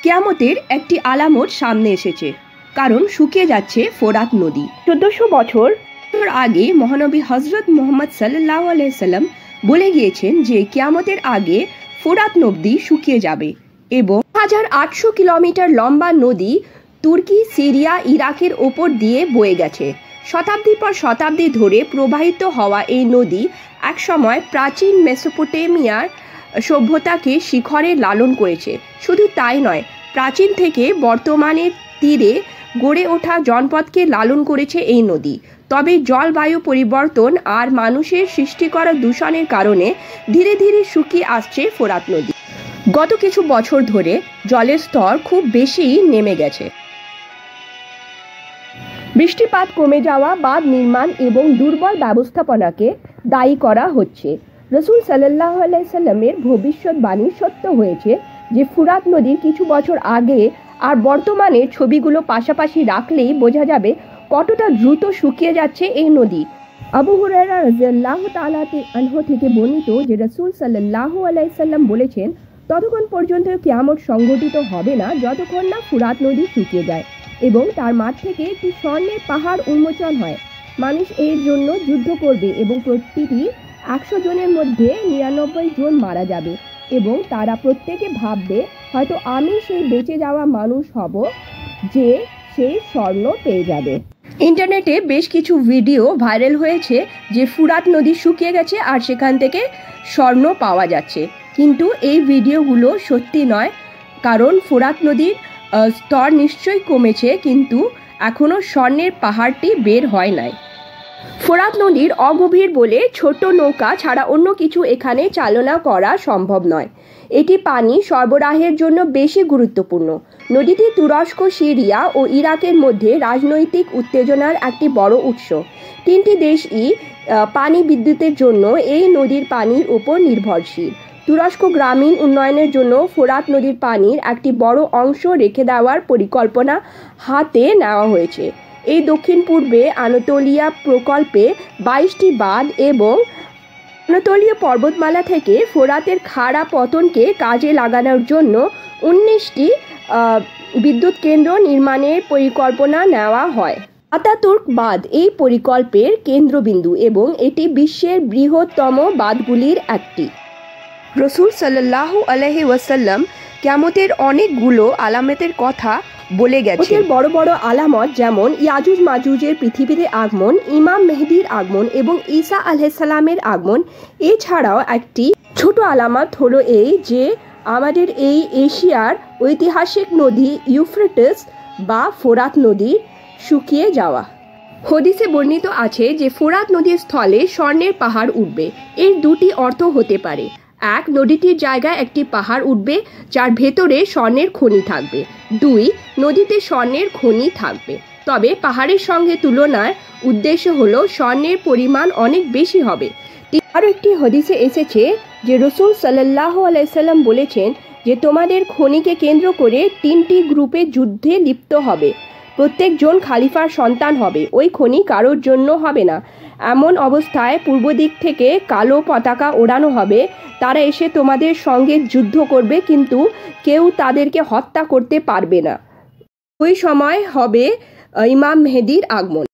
কিয়ামতের একটি আলামত সামনে এসেছে, কারণ শুকিয়ে যাচ্ছে ফোরাত নদী। 1400 বছর আগে মহানবী হজরত মুহাম্মদ সাল্লাল্লাহু আলাইহি সাল্লাম বলে গিয়েছেন যে কিয়ামতের আগে ফোরাত নদী শুকিয়ে যাবে এবং 1800 কিলোমিটার লম্বা নদী তুর্কি, সিরিয়া, ইরাকের ওপর দিয়ে বয়ে গেছে। শতাব্দী পর শতাব্দী ধরে প্রবাহিত হওয়া এই নদী একসময় প্রাচীন মেসোপটেমিয়ার সভ্যতাকে শিখরে লালন করেছে। শুধু তাই নয়, প্রাচীন থেকে বর্তমানের তীরে গড়ে ওঠা জনপদকে লালন করেছে এই নদী। তবে জলবায়ু পরিবর্তন আর মানুষের সৃষ্টি করা দূষণের কারণে ধীরে ধীরে শুকিয়ে আসছে ফোরাত নদী। গত কিছু বছর ধরে জলের স্তর খুব বেশি নেমে গেছে। বৃষ্টিপাত কমে যাওয়া, বাঁধ নির্মাণ এবং দুর্বল ব্যবস্থাপনাকে দায়ী করা হচ্ছে। রাসূল সাল্লাল্লাহু আলাইহি সাল্লামের ভবিষ্যৎবাণী সত্য হয়েছে যে ফোরাত নদীর কিছু বছর আগে আর বর্তমানের ছবিগুলো পাশাপাশি রাখলেই বোঝা যাবে কতটা দ্রুত শুকিয়ে যাচ্ছে এই নদী। আবু হুরায়রা রাদিয়াল্লাহু তাআলা আনহু থেকে বর্ণিত যে রাসূল সাল্লাল্লাহু আলাইহি সাল্লাম বলেছেন, ততক্ষণ পর্যন্ত কিয়ামত সংঘটিত হবে না যতক্ষণ না ফোরাত নদী শুকিয়ে যায় এবং তার মাঠ থেকে একটি স্বর্ণের পাহাড় উন্মোচন হয়। মানুষ এর জন্য যুদ্ধ করবে এবং প্রতিটি 100 জনের মধ্যে 99 জন মারা যাবে এবং তারা প্রত্যেকে ভাববে, হয়তো আমি সেই বেঁচে যাওয়া মানুষ হব যে সেই স্বর্ণ পেয়ে যাবে। ইন্টারনেটে বেশ কিছু ভিডিও ভাইরাল হয়েছে যে ফোরাত নদী শুকিয়ে গেছে আর সেখান থেকে স্বর্ণ পাওয়া যাচ্ছে, কিন্তু এই ভিডিওগুলো সত্যি নয়, কারণ ফোরাত নদীর স্তর নিশ্চয়ই কমেছে, কিন্তু এখনও স্বর্ণের পাহাড়টি বের হয় নাই। ফোরাত নদীর অগভীর বলে ছোট নৌকা ছাড়া অন্য কিছু এখানে চালনা করা সম্ভব নয়। এটি পানি সরবরাহের জন্য বেশি গুরুত্বপূর্ণ। নদীটি তুরস্ক, সিরিয়া ও ইরাকের মধ্যে রাজনৈতিক উত্তেজনার একটি বড় উৎস। তিনটি দেশই পানি বিদ্যুতের জন্য এই নদীর পানির উপর নির্ভরশীল। তুরস্ক গ্রামীণ উন্নয়নের জন্য ফোরাত নদীর পানির একটি বড় অংশ রেখে দেওয়ার পরিকল্পনা হাতে নেওয়া হয়েছে। এই দক্ষিণ পূর্বে আনাতোলিয়া প্রকল্পে 22টি বাঁধ এবং আনাতোলীয় পর্বতমালা থেকে ফোরাতের খাড়া পতনকে কাজে লাগানোর জন্য 19টি বিদ্যুৎ কেন্দ্র নির্মাণের পরিকল্পনা নেওয়া হয়। আতাতুর্ক বাঁধ এই পরিকল্পের কেন্দ্রবিন্দু এবং এটি বিশ্বের বৃহত্তম বাঁধগুলির একটি। রাসূল সাল্লাল্লাহু আলাইহি ওয়াসাল্লাম কিয়ামতের অনেকগুলো আলামতের কথা বলে গেছেন। বড় বড় আলামত যেমন ইয়াজুজ মাজুজের পৃথিবীতে আগমন, ইমাম মেহেদির আগমন এবং ঈসা আলাইহিস সালামের আগমন। এছাড়াও একটি ছোট আলামত হলো এই যে আমাদের এই এশিয়ার ঐতিহাসিক নদী ইউফ্রেটিস বা ফোরাত নদীর শুকিয়ে যাওয়া। হাদিসে বর্ণিত আছে যে ফোরাত নদীর স্থলে স্বর্ণের পাহাড় উঠবে। এর দুটি অর্থ হতে পারে। এক, নদীটির জায়গায় একটি পাহাড় উঠবে যার ভেতরে স্বর্ণের খনি থাকবে। 2, নদীতে স্বর্ণের খনি থাকবে, তবে পাহাড়ের সঙ্গে তুলনায় উদ্দেশ্য হলো স্বর্ণের পরিমাণ অনেক বেশি হবে। আরও একটি হাদিসে এসেছে যে রাসূল সাল্লাল্লাহু আলাইহি সাল্লাম বলেছেন যে তোমাদের খনিকে কেন্দ্র করে 3টি গ্রুপে যুদ্ধে লিপ্ত হবে। প্রত্যেকজন খালিফার সন্তান হবে, ওই খনি কারোর জন্য হবে না। এমন অবস্থায় পূর্ব দিক থেকে কালো পতাকা ওড়ানো হবে, তারা এসে তোমাদের সঙ্গে যুদ্ধ করবে, কিন্তু কেউ তাদেরকে হত্যা করতে পারবে না। ওই সময় হবে ইমাম মেহেদির আগমন।